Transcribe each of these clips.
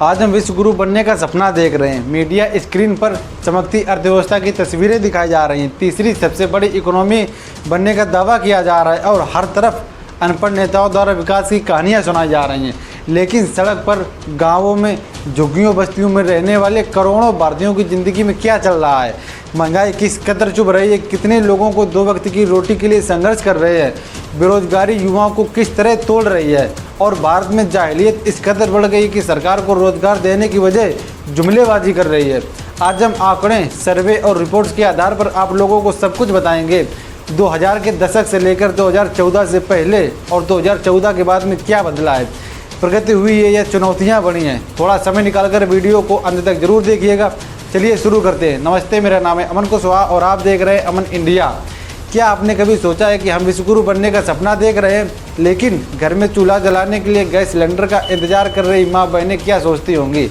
आज हम विश्व गुरु बनने का सपना देख रहे हैं। मीडिया स्क्रीन पर चमकती अर्थव्यवस्था की तस्वीरें दिखाई जा रही हैं। तीसरी सबसे बड़ी इकोनॉमी बनने का दावा किया जा रहा है और हर तरफ अनपढ़ नेताओं द्वारा विकास की कहानियां सुनाई जा रही हैं। लेकिन सड़क पर, गांवों में, झुग्गियों बस्तियों में रहने वाले करोड़ों भारतीयों की ज़िंदगी में क्या चल रहा है? महंगाई किस कदर चुभ रही है? कितने लोगों को दो वक्त की रोटी के लिए संघर्ष कर रहे हैं? बेरोजगारी युवाओं को किस तरह तोड़ रही है? और भारत में जाहिलियत इस कदर बढ़ गई कि सरकार को रोजगार देने की बजाय जुमलेबाजी कर रही है। आज हम आंकड़े, सर्वे और रिपोर्ट्स के आधार पर आप लोगों को सब कुछ बताएंगे। 2000 के दशक से लेकर 2014 से पहले और 2014 के बाद में क्या बदला है, प्रगति हुई है या चुनौतियां बढ़ी हैं? थोड़ा समय निकालकर वीडियो को अंत तक जरूर देखिएगा। चलिए शुरू करते हैं। नमस्ते, मेरा नाम है अमन कुशवाहा और आप देख रहे हैं अमन इंडिया। क्या आपने कभी सोचा है कि हम विश्वगुरु बनने का सपना देख रहे हैं, लेकिन घर में चूल्हा जलाने के लिए गैस सिलेंडर का इंतजार कर रही माँ बहनें क्या सोचती होंगी?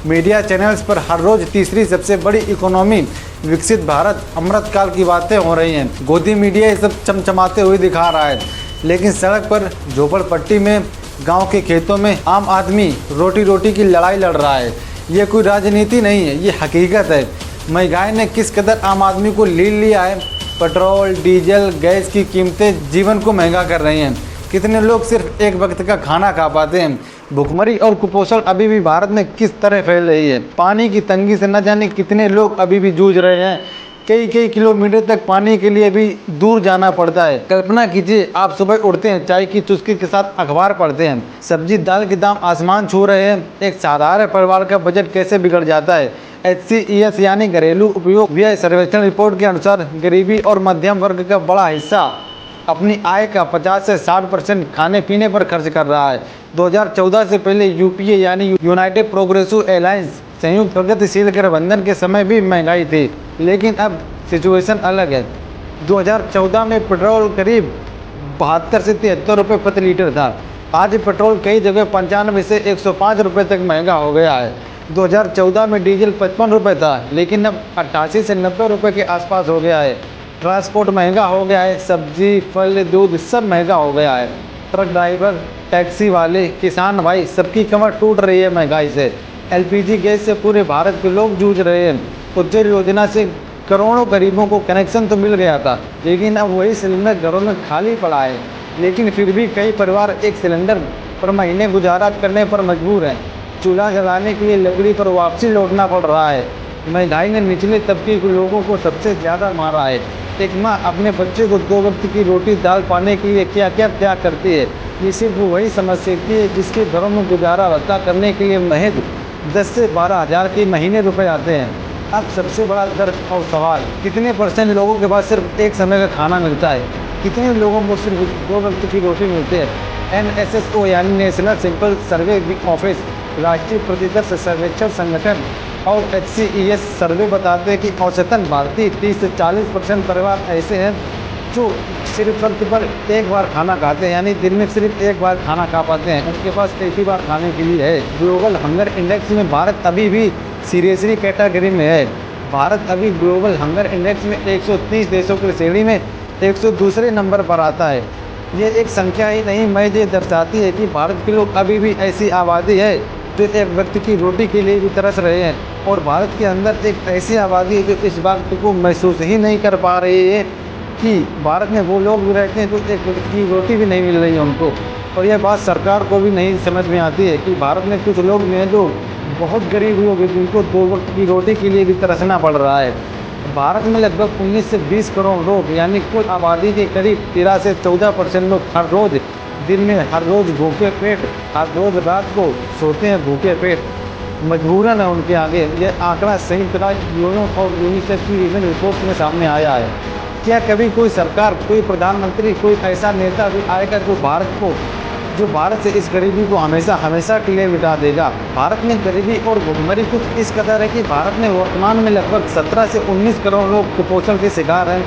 मीडिया चैनल्स पर हर रोज़ तीसरी सबसे बड़ी इकोनॉमी, विकसित भारत, अमृतकाल की बातें हो रही हैं। गोदी मीडिया ये सब चमचमाते हुए दिखा रहा है, लेकिन सड़क पर, झोपड़पट्टी में, गांव के खेतों में आम आदमी रोटी की लड़ाई लड़ रहा है। ये कोई राजनीति नहीं है, ये हकीकत है। महंगाई ने किस कदर आम आदमी को लील लिया है। पेट्रोल, डीजल, गैस की कीमतें जीवन को महंगा कर रही हैं। कितने लोग सिर्फ एक वक्त का खाना खा पाते हैं। भुखमरी और कुपोषण अभी भी भारत में किस तरह फैल रही है। पानी की तंगी से न जाने कितने लोग अभी भी जूझ रहे हैं। कई किलोमीटर तक पानी के लिए भी दूर जाना पड़ता है। कल्पना कीजिए, आप सुबह उठते हैं, चाय की चुस्की के साथ अखबार पढ़ते हैं, सब्जी दाल के दाम आसमान छू रहे हैं। एक साधारण परिवार का बजट कैसे बिगड़ जाता है। HCES यानी घरेलू उपयोग व्यय सर्वेक्षण रिपोर्ट के अनुसार गरीबी और मध्यम वर्ग का बड़ा हिस्सा अपनी आय का 50 से 60% खाने पीने पर खर्च कर रहा है। 2014 से पहले UPA यानी यूनाइटेड प्रोग्रेसिव एलायंस, संयुक्त प्रगतिशील गठबंधन के समय भी महंगाई थी, लेकिन अब सिचुएशन अलग है। 2014 में पेट्रोल करीब 72 से 73 रुपये प्रति लीटर था। आज पेट्रोल कई जगह 95 से 105 रुपये तक महंगा हो गया है। 2014 में डीजल 55 रुपये था, लेकिन अब 88 से 90 रुपये के आसपास हो गया है। ट्रांसपोर्ट महंगा हो गया है, सब्जी, फल, दूध सब महंगा हो गया है। ट्रक ड्राइवर, टैक्सी वाले, किसान भाई, सबकी कमर टूट रही है महंगाई से। LPG गैस से पूरे भारत के लोग जूझ रहे हैं। उज्ज्वला योजना से करोड़ों गरीबों को कनेक्शन तो मिल गया था, लेकिन अब वही सिलेंडर घरों में खाली पड़ा है। लेकिन फिर भी कई परिवार एक सिलेंडर पर महीने गुजारा करने पर मजबूर हैं। चूल्हा जलाने के लिए लकड़ी पर वापसी लौटना पड़ रहा है। महंगाई ने निचले तबके के लोगों को सबसे ज़्यादा मारा है। एक माँ अपने बच्चे को दो वक्त की रोटी दाल पाने के लिए क्या क्या त्याग करती है, ये सिर्फ वही समझ सकती है जिसके घरों में गुजारा भत्ता करने के लिए महज 10 से 12 हज़ार के महीने रुपए आते हैं। अब सबसे बड़ा दर्द और सवाल, कितने % लोगों के पास सिर्फ एक समय का खाना मिलता है? कितने लोगों को सिर्फ दो वक्त की रोटी मिलती है? NSSO यानी नेशनल सिंपल सर्वे ऑफिस, राष्ट्रीय प्रतिदर्श सर्वेक्षण संगठन और HCES सर्वे बताते हैं कि औसतन भारतीय 30 से 40% परिवार ऐसे हैं जो सिर्फ वक्त पर एक बार खाना खाते हैं, यानी दिन में सिर्फ एक बार खाना खा पाते हैं। उनके पास एक ही बार खाने के लिए है। ग्लोबल हंगर इंडेक्स में भारत अभी भी सीरियसली कैटेगरी में है। भारत अभी ग्लोबल हंगर इंडेक्स में 130 देशों की श्रेणी में 102 नंबर पर आता है। ये एक संख्या ही नहीं, मैं ये दर्शाती है कि भारत के लोग अभी भी ऐसी आबादी है जो एक व्यक्ति की रोटी के लिए भी तरस रहे हैं। और भारत के अंदर एक ऐसी आबादी है जो इस बात को महसूस ही नहीं कर पा रही है कि भारत में वो लोग भी रहते हैं जो एक वक्त की रोटी भी नहीं मिल रही है उनको। और यह बात सरकार को भी नहीं समझ में आती है कि भारत में कुछ लोग भी हैं जो बहुत गरीब लोग हैं, जिनको दो वक्त की रोटी के लिए भी तरसना पड़ रहा है। भारत में लगभग 19 से 20 करोड़ लोग, यानी कुल आबादी के करीब 13 से 14% लोग हर रोज़ दिन में, हर रोज़ भूखे पेट, हर रोज़ रात को सोते हैं भूखे पेट। मजबूरन है उनके आगे। यह आंकड़ा संयुक्त राष्ट्र यूएन और यूनिसेफ की रीजन रिपोर्ट में सामने आया है। क्या कभी कोई सरकार, कोई प्रधानमंत्री, कोई ऐसा नेता भी आएगा जो भारत से इस गरीबी को हमेशा के लिए मिटा देगा? भारत में गरीबी और भुखमरी कुछ इस कदर है कि भारत में वर्तमान में लगभग 17 से 19 करोड़ लोग कुपोषण के शिकार हैं।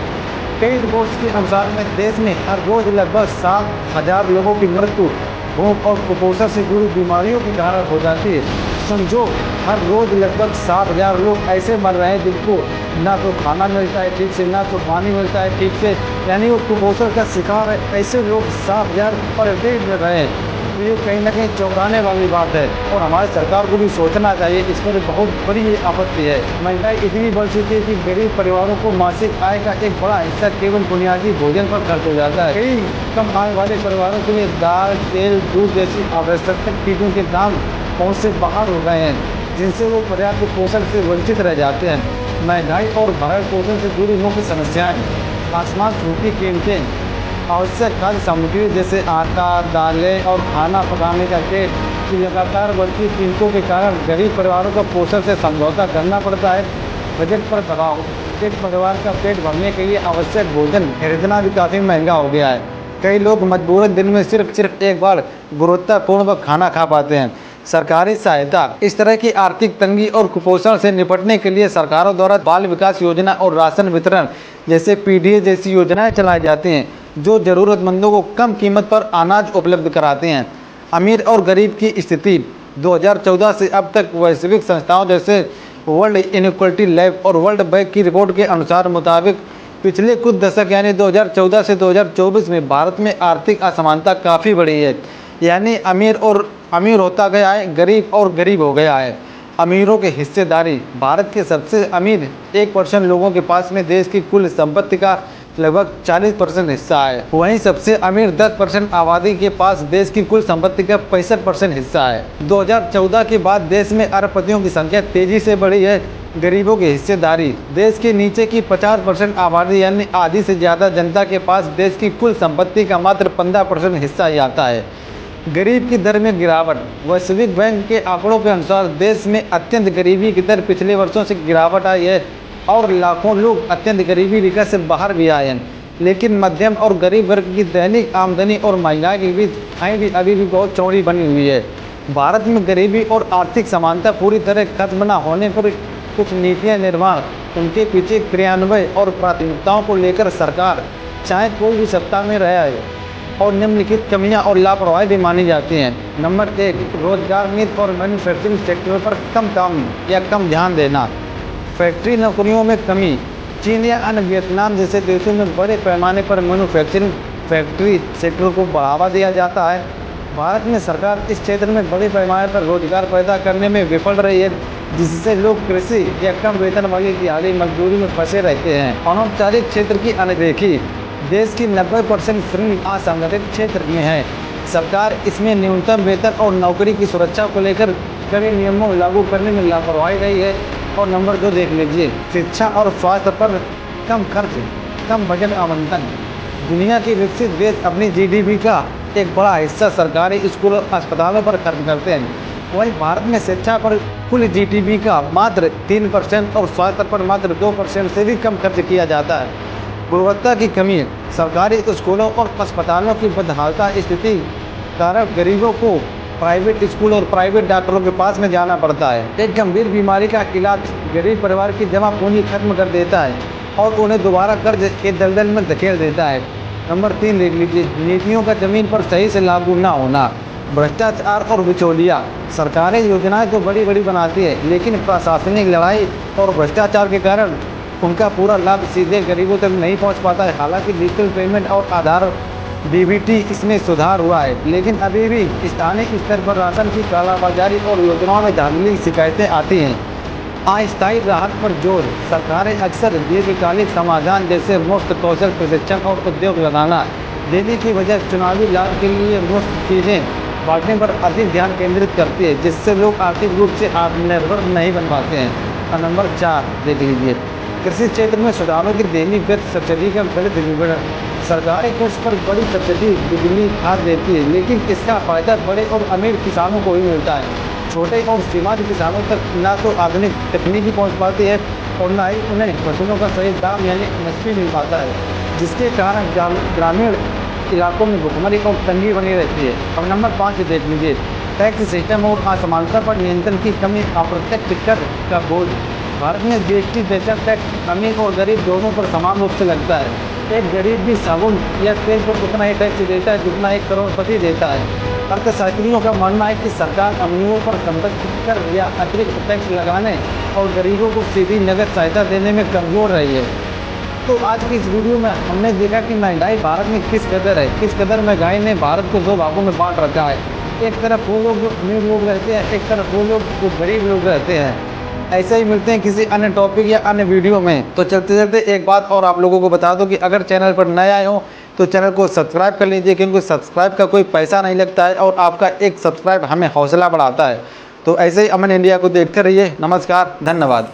कई रिपोर्ट्स के अनुसार में देश में हर रोज़ लगभग 7,000 लोगों की मृत्यु भूख और कुपोषण से जुड़ी बीमारियों के कारण हो जाती है। समझो, हर रोज़ लगभग 7,000 लोग ऐसे मर रहे हैं जिनको ना तो खाना मिलता है ठीक से, ना तो पानी मिलता है ठीक से, यानी वो कुपोषण का शिकार है। ऐसे लोग 7,000 पर डे मर रहे हैं। तो ये कहीं ना कहीं चौंकाने वाली बात है और हमारी सरकार को भी सोचना चाहिए। इस पर बहुत बड़ी आपत्ति है। महंगाई इतनी बढ़ चुकी है कि गरीब परिवारों को मासिक आय का एक बड़ा हिस्सा केवल बुनियादी भोजन पर खर्च हो जाता है। कई कम आय वाले परिवारों के लिए दाल, तेल, दूध जैसी आवश्यक चीज़ों के दाम पहुँच से बाहर हो गए हैं, जिनसे वो पर्याप्त पोषण से वंचित रह जाते हैं। महंगाई और भरण पोषण से जुड़ी मुख्य समस्याएं आसमान छूती कीमतें, आवश्यक खाद्य सामग्री जैसे आटा, दालें और खाना पकाने का तेल की लगातार बढ़ती कीमतों के कारण गरीब परिवारों को पोषण से समझौता करना पड़ता है। बजट पर दबाव, एक परिवार का पेट भरने के लिए आवश्यक भोजन खरीदना भी काफ़ी महंगा हो गया है। कई लोग मजबूरन दिन में सिर्फ एक बार गुणवत्तापूर्ण खाना खा पाते हैं। सरकारी सहायता, इस तरह की आर्थिक तंगी और कुपोषण से निपटने के लिए सरकारों द्वारा बाल विकास योजना और राशन वितरण जैसे पीडीए जैसी योजनाएं चलाई जाती हैं, जो ज़रूरतमंदों को कम कीमत पर अनाज उपलब्ध कराते हैं। अमीर और गरीब की स्थिति, 2014 से अब तक वैश्विक संस्थाओं जैसे वर्ल्ड इनइक्वालिटी लैब और वर्ल्ड बैंक की रिपोर्ट के अनुसार मुताबिक पिछले कुछ दशक यानी 2014 से 2024 में भारत में आर्थिक असमानता काफ़ी बढ़ी है। यानी अमीर होता गया है, गरीब और गरीब हो गया है। अमीरों की हिस्सेदारी, भारत के सबसे अमीर 1% लोगों के पास में देश की कुल संपत्ति का लगभग 40% हिस्सा है। वहीं सबसे अमीर 10% आबादी के पास देश की कुल संपत्ति का 65% हिस्सा है। 2014 के बाद देश में अरबपतियों की संख्या तेजी से बढ़ी है। गरीबों की हिस्सेदारी, देश के नीचे की 50% आबादी यानी आधी से ज़्यादा जनता के पास देश की कुल संपत्ति का मात्र 15% हिस्सा ही आता है। गरीब की दर में गिरावट, वैश्विक बैंक के आंकड़ों के अनुसार देश में अत्यंत गरीबी की दर पिछले वर्षों से गिरावट आई है और लाखों लोग अत्यंत गरीबी रेखा से बाहर भी आए हैं। लेकिन मध्यम और गरीब वर्ग की दैनिक आमदनी और महंगाई के बीच खाई भी अभी भी बहुत चौड़ी बनी हुई है। भारत में गरीबी और आर्थिक समानता पूरी तरह खत्म न होने पर कुछ नीतियाँ निर्माण, उनके पीछे क्रियान्वयन और प्राथमिकताओं को लेकर सरकार चाहे कोई भी सत्ता में रहा है और निम्नलिखित कमियां और लापरवाही भी मानी जाती हैं। नंबर 1, रोजगार नीति और मैन्युफैक्चरिंग सेक्टर पर कम काम या कम ध्यान देना। फैक्ट्री नौकरियों में कमी, चीन या अन्य वियतनाम जैसे देशों में बड़े पैमाने पर मैन्युफैक्चरिंग फैक्ट्री सेक्टर को बढ़ावा दिया जाता है। भारत में सरकार इस क्षेत्र में बड़े पैमाने पर रोजगार पैदा करने में विफल रही है, जिससे लोग कृषि या कम वेतन वाली दिहाड़ी मजदूरी में फंसे रहते हैं। अनौपचारिक क्षेत्र की अनदेखी, देश की 90% श्रमिक असंगठित क्षेत्र में है। सरकार इसमें न्यूनतम वेतन और नौकरी की सुरक्षा को लेकर कड़े नियमों लागू करने में लापरवाही रही है। और नंबर 2 देख लीजिए, शिक्षा और स्वास्थ्य पर कम खर्च, कम बजट आवंटन। दुनिया के विकसित देश अपनी जीडीपी का एक बड़ा हिस्सा सरकारी स्कूल और अस्पतालों पर खर्च करते हैं। वहीं भारत में शिक्षा पर कुल जीडीपी का मात्र 3% और स्वास्थ्य पर मात्र 2% से भी कम खर्च किया जाता है। गुणवत्ता की कमी, सरकारी स्कूलों और अस्पतालों की बदहालता स्थिति कारण गरीबों को प्राइवेट स्कूल और प्राइवेट डॉक्टरों के पास में जाना पड़ता है। एक गंभीर बीमारी का इलाज गरीब परिवार की जमा पूंजी खत्म कर देता है और उन्हें दोबारा कर्ज के दलदल में धकेल देता है। नंबर 3 देख लीजिए, नीतियों का जमीन पर सही से लागू ना होना। भ्रष्टाचार और बिचौलिया, सरकारें योजनाएं तो बड़ी बड़ी बनाती है, लेकिन प्रशासनिक लड़ाई और भ्रष्टाचार के कारण उनका पूरा लाभ सीधे गरीबों तक नहीं पहुंच पाता है। हालांकि डिजिटल पेमेंट और आधार डीबीटी इसमें सुधार हुआ है, लेकिन अभी भी स्थानीय स्तर पर राशन की कालाबाजारी और योजनाओं में धांधली की शिकायतें आती हैं। अस्थायी राहत पर जोर, सरकारें अक्सर दीर्घकालिक समाधान जैसे मुफ्त कौशल प्रशिक्षण और उद्योग लगाना देने की वजह चुनावी लाभ के लिए मुफ्त चीज़ें बांटने पर अधिक ध्यान केंद्रित करती है, जिससे लोग आर्थिक रूप से आत्मनिर्भर नहीं बन पाते हैं। और नंबर 4 देख लीजिए, कृषि क्षेत्र में सुधारों की दैनिक गति, सब्सिडी का गलत वितरण। सरकारी कृषि पर बड़ी सब्सिडी बिजली खाद देती है, लेकिन इसका फायदा बड़े और अमीर किसानों को ही मिलता है। छोटे और सीमांत किसानों तक ना तो आधुनिक तकनीकी पहुंच पाती है और ना ही उन्हें फसलों का सही दाम यानी एमएसपी मिल पाता है, जिसके कारण ग्रामीण इलाकों में भुखमरी और तंगी बनी रहती है। अब नंबर 5 देख लीजिए, टैक्स सिस्टम और असमानता पर नियंत्रण की कमी, अप्रत्यक्ष कर का बोझ। भारत में जीएसटी जैसा टैक्स अमीर और गरीब दोनों पर समान रूप से लगता है। एक गरीब भी साबुन या तेल पर उतना ही टैक्स देता है जितना एक करोड़पति देता है। अर्थशास्त्रियों का मानना है कि सरकार अमीरों पर संपत्ति कर या अतिरिक्त टैक्स लगाने और गरीबों को सीधी नगद सहायता देने में कमजोर रही है। तो आज की इस वीडियो में हमने देखा कि महंगाई भारत में किस कदर है, किस कदर महंगाई ने भारत को 2 भागों में बांट रखा है। एक तरफ वो लोग जो अमीर लोग रहते हैं, एक तरफ वो लोग जो गरीब लोग रहते हैं। ऐसे ही मिलते हैं किसी अन्य टॉपिक या अन्य वीडियो में। तो चलते चलते एक बात और आप लोगों को बता दूं कि अगर चैनल पर नए आए हो तो चैनल को सब्सक्राइब कर लीजिए, क्योंकि सब्सक्राइब का कोई पैसा नहीं लगता है और आपका एक सब्सक्राइब हमें हौसला बढ़ाता है। तो ऐसे ही अमन इंडिया को देखते रहिए। नमस्कार, धन्यवाद।